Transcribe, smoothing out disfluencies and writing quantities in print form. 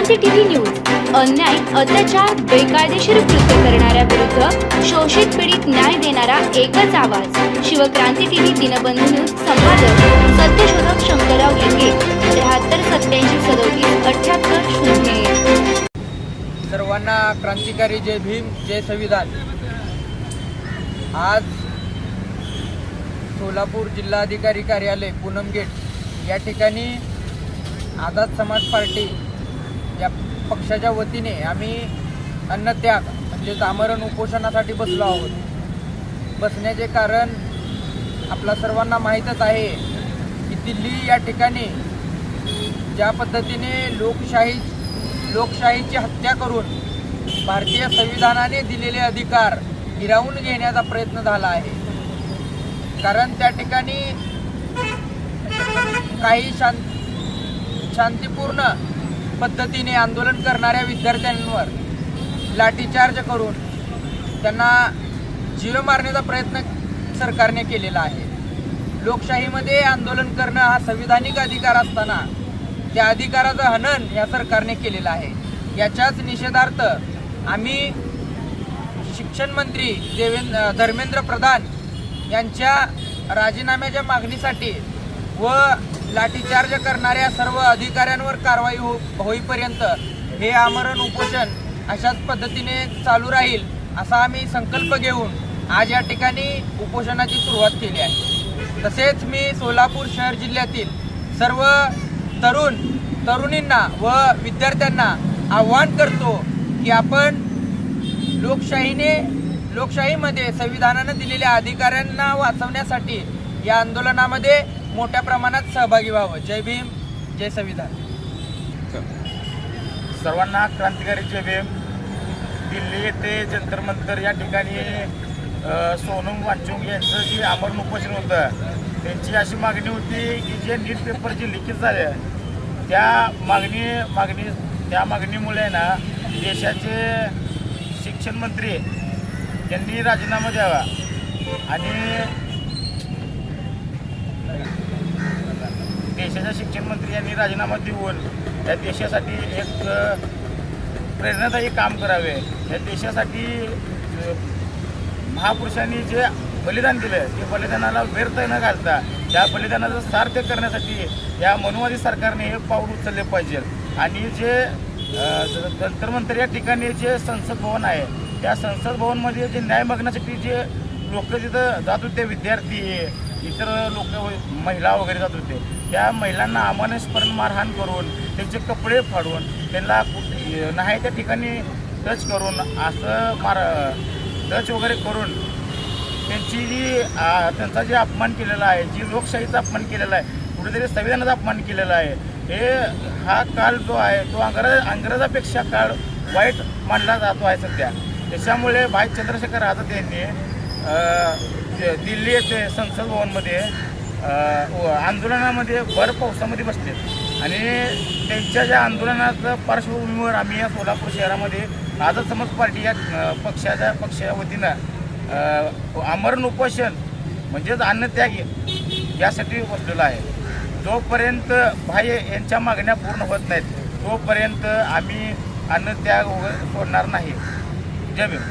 Shivkranti TV news अन्याय, अत्याचार, बेकायदेशीर कृत्य करणाऱ्या विरुद्ध शोषित पीडित न्याय देणारा एकच आवाज. Shivkranti TV Dinbandhu news. संपादक सत्यशोधक शंकरराव लिंगे. 73 87 77 0. सर्वांना क्रांतिकारी जय भीम, जय संविधान. आज सोलापूर जिल्हाधिकारी कार्यालय पूनम गेट या ठिकाणी आझाद समाज पार्टी या पक्षाच्या वतीने आम्ही अन्नत्याग म्हणजे आमरण उपोषणासाठी बसलो आहोत. बसण्याचे कारण आपल्या सर्वांना माहीतच आहे की दिल्ली या ठिकाणी ज्या पद्धतीने लोकशाहीची हत्या करून भारतीय संविधानाने दिलेले अधिकार हिरावून घेण्याचा प्रयत्न झाला आहे. कारण त्या ठिकाणी काही शांतिपूर्ण पद्धतीने आंदोलन करणाऱ्या विद्यार्थ्यांवर लाठीचार्ज करून त्यांना जीव मारण्याचा प्रयत्न सरकारने केलेला आहे. लोकशाहीमध्ये आंदोलन करणं हा संविधानिक अधिकार असताना त्या अधिकाराचं हनन या सरकारने केलेलं आहे. याच्याच निषेधार्थ आम्ही शिक्षण मंत्री धर्मेंद्र प्रधान यांच्या राजीनाम्याच्या मागणीसाठी व लाठीचार्ज करणाऱ्या सर्व अधिकाऱ्यांवर कारवाई होईपर्यंत हे आमरण उपोषण अशाच पद्धतीने चालू राहील असा आम्ही संकल्प घेऊन आज या ठिकाणी उपोषणाची सुरुवात केली आहे. तसेच मी सोलापूर शहर जिल्ह्यातील सर्व तरुणींना व विद्यार्थ्यांना आव्हान करतो की आपण लोकशाहीमध्ये संविधानाने दिलेल्या अधिकाऱ्यांना वाचवण्यासाठी या आंदोलनामध्ये मोठ्या प्रमाणात सहभागी व्हावं. जय भीम, जय संविधान. सर्वांना क्रांतिकारी जय भीम. दिल्ली येथे जंतर मंतर या ठिकाणी सोनम वांचुक यांचं जे आमरण उपोषण होतं त्यांची अशी मागणी होती की जे नीट पेपर जे लिकेज झाले त्या मागणीमुळे ना देशाचे शिक्षण मंत्री यांनी राजीनामा द्यावा आणि देशाच्या शिक्षण मंत्री यांनी राजीनामा देऊन या देशासाठी एक प्रेरणादायी काम करावे. या देशासाठी महापुरुषांनी जे बलिदान दिलं ते बलिदानाला व्यर्थ न घालता त्या बलिदानाचं सार्थ करण्यासाठी या मनुवादी सरकारने हे पाऊल उचलले पाहिजे. आणि जे जंतर मंतर या ठिकाणी जे संसद भवन आहे त्या संसद भवनमध्ये जे न्याय मागण्यासाठी जे लोक तिथं जात होते, विद्यार्थी इतर लोक महिला वगैरे जात होते, त्या महिलांना अमानुषपणे मारहाण करून त्यांचे कपडे फाडून त्यांना नाही त्या ठिकाणी टच करून असं टच वगैरे करून त्यांचा जे अपमान केलेला आहे, जी लोकशाहीचा अपमान केलेला आहे, कुठेतरी संविधानाचा अपमान केलेला आहे. हा काळ जो आहे तो अंग्रेजापेक्षा काळ वाईट मानला जातो आहे सध्या. त्याच्यामुळे भाई चंद्रशेखर आझाद यांनी दिल्ली येथे संसद भवनमध्ये आंदोलनामध्ये भर पावसामध्ये बसले आणि त्यांच्या ज्या आंदोलनाच्या पार्श्वभूमीवर आम्ही या सोलापूर शहरामध्ये आझाद समाज पार्टी या पक्षाच्या वतीनं आमरण उपोषण म्हणजेच अन्नत्याग यासाठी बसलेलं आहे. जोपर्यंत भाई यांच्या मागण्या पूर्ण होत नाहीत तोपर्यंत आम्ही अन्नत्याग सोडणार नाही. जय भीम.